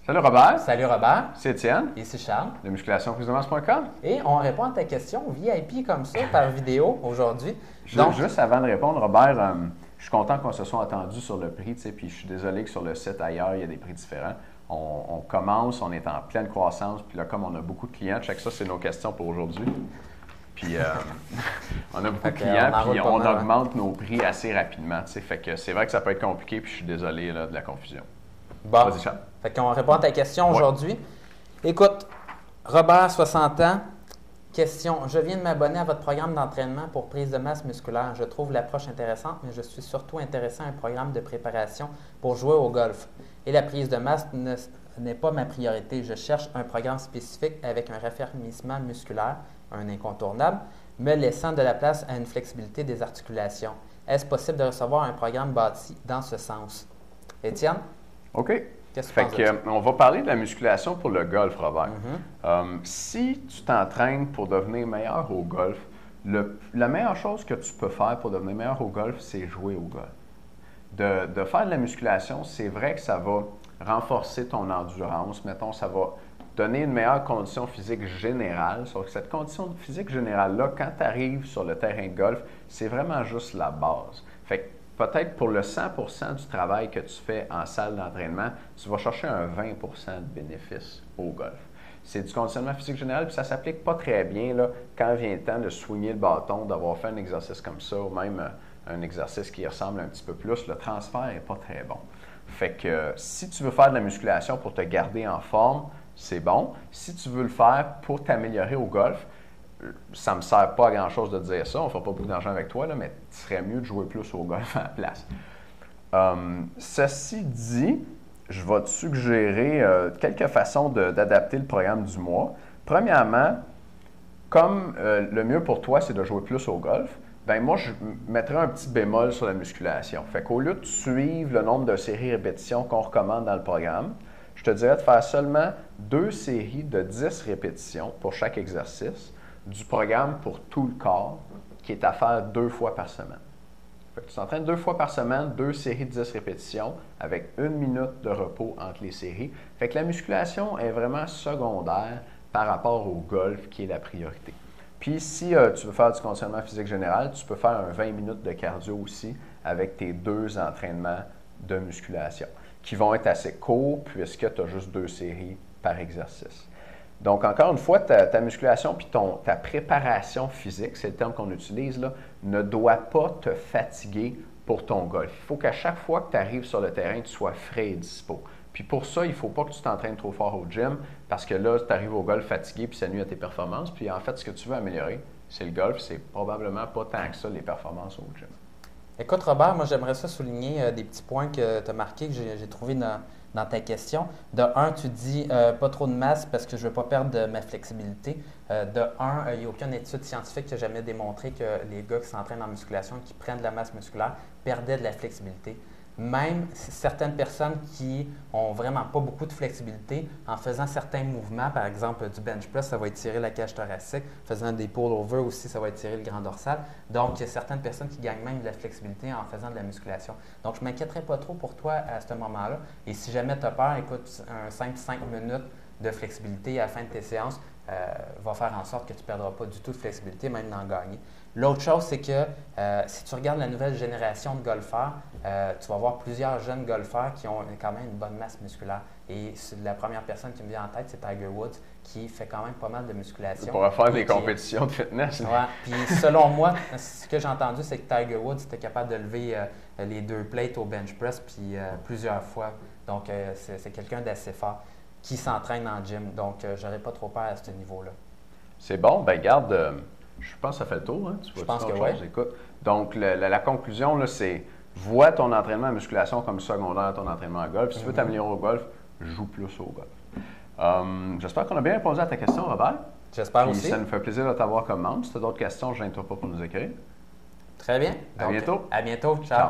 Salut Robert. Salut Robert. C'est Étienne. Ici Charles. De musculationprisedemasse.com. Et on répond à ta question VIP comme ça, par vidéo aujourd'hui. Juste avant de répondre, Robert, je suis content qu'on se soit entendu sur le prix, puis je suis désolé que sur le site ailleurs, il y a des prix différents. On commence, on est en pleine croissance, puis là, comme on a beaucoup de clients, check ça, c'est nos questions pour aujourd'hui. Puis on a beaucoup de clients, puis on augmente nos prix assez rapidement. Fait que c'est vrai que ça peut être compliqué, puis je suis désolé là, de la confusion. Bon. Vas-y, Charles. Fait qu'on répond à ta question aujourd'hui. Écoute, Robert, 60 ans, question. Je viens de m'abonner à votre programme d'entraînement pour prise de masse musculaire. Je trouve l'approche intéressante, mais je suis surtout intéressé à un programme de préparation pour jouer au golf. Et la prise de masse n'est pas ma priorité. Je cherche un programme spécifique avec un raffermissement musculaire, un incontournable, me laissant de la place à une flexibilité des articulations. Est-ce possible de recevoir un programme bâti dans ce sens? Étienne? OK. Qu'est-ce que tu penses de ça? On va parler de la musculation pour le golf, Robert. Si tu t'entraînes pour devenir meilleur au golf, la meilleure chose que tu peux faire pour devenir meilleur au golf, c'est jouer au golf. De faire de la musculation, c'est vrai que ça va renforcer ton endurance. Mettons, ça va donner une meilleure condition physique générale. Sauf que cette condition physique générale-là, quand tu arrives sur le terrain de golf, c'est vraiment juste la base. Fait que peut-être pour le 100% du travail que tu fais en salle d'entraînement, tu vas chercher un 20% de bénéfice au golf. C'est du conditionnement physique général, puis ça ne s'applique pas très bien là, quand vient le temps de soigner le bâton, d'avoir fait un exercice comme ça, ou même un exercice qui ressemble un petit peu plus. Le transfert n'est pas très bon. Fait que si tu veux faire de la musculation pour te garder en forme, c'est bon. Si tu veux le faire pour t'améliorer au golf, ça ne me sert pas à grand-chose de dire ça. On ne fera pas beaucoup d'argent avec toi, là, mais il serait mieux de jouer plus au golf à la place. Ceci dit, je vais te suggérer quelques façons d'adapter le programme du mois. Premièrement, comme le mieux pour toi, c'est de jouer plus au golf, bien moi, je mettrais un petit bémol sur la musculation. Fait qu'au lieu de suivre le nombre de séries répétitions qu'on recommande dans le programme, je te dirais de faire seulement 2 séries de 10 répétitions pour chaque exercice du programme pour tout le corps, qui est à faire 2 fois par semaine. Fait que tu t'entraînes 2 fois par semaine, 2 séries de 10 répétitions, avec 1 minute de repos entre les séries. Fait que la musculation est vraiment secondaire par rapport au golf, qui est la priorité. Puis si tu veux faire du conditionnement physique général, tu peux faire un 20 minutes de cardio aussi avec tes 2 entraînements de musculation, qui vont être assez courts puisque tu as juste 2 séries par exercice. Donc, encore une fois, ta musculation puis ta préparation physique, c'est le terme qu'on utilise, là, ne doit pas te fatiguer pour ton golf. Il faut qu'à chaque fois que tu arrives sur le terrain, tu sois frais et dispo. Puis pour ça, il ne faut pas que tu t'entraînes trop fort au gym parce que là, tu arrives au golf fatigué puis ça nuit à tes performances. Puis en fait, ce que tu veux améliorer, c'est le golf. C'est probablement pas tant que ça les performances au gym. Écoute, Robert, moi, j'aimerais ça souligner des petits points que tu as marqués, que j'ai trouvés dans ta question. De un, tu dis pas trop de masse parce que je ne veux pas perdre ma flexibilité. De un, il n'y a aucune étude scientifique qui a jamais démontré que les gars qui s'entraînent en musculation, qui prennent de la masse musculaire, perdaient de la flexibilité. Même certaines personnes qui ont vraiment pas beaucoup de flexibilité, en faisant certains mouvements, par exemple du bench press, ça va étirer la cage thoracique, faisant des pull-over aussi, ça va étirer le grand dorsal. Donc, il y a certaines personnes qui gagnent même de la flexibilité en faisant de la musculation. Donc, je ne m'inquiéterai pas trop pour toi à ce moment-là. Et si jamais tu as peur, écoute, un 5 minutes de flexibilité à la fin de tes séances va faire en sorte que tu ne perdras pas du tout de flexibilité, même d'en gagner. L'autre chose, c'est que si tu regardes la nouvelle génération de golfeurs, tu vas voir plusieurs jeunes golfeurs qui ont quand même une bonne masse musculaire. Et la première personne qui me vient en tête, c'est Tiger Woods, qui fait quand même pas mal de musculation. Tu pourras faire des compétitions de fitness. Oui, puis selon moi, ce que j'ai entendu, c'est que Tiger Woods était capable de lever les 2 plates au bench press puis plusieurs fois. Donc, c'est quelqu'un d'assez fort qui s'entraîne en gym. Donc, j'aurais pas trop peur à ce niveau-là. C'est bon. Ben garde, je pense que ça fait le tour. Hein? Je pense que oui. Écoute, donc, la conclusion, là, c'est vois ton entraînement en musculation comme secondaire à ton entraînement en golf. Si tu veux t'améliorer au golf, joue plus au golf. J'espère qu'on a bien répondu à ta question, Robert. J'espère aussi. Ça nous fait plaisir de t'avoir comme membre. Si tu as d'autres questions, je ne gêne-toi pas pour nous écrire. Très bien. À bientôt. À bientôt. Ciao.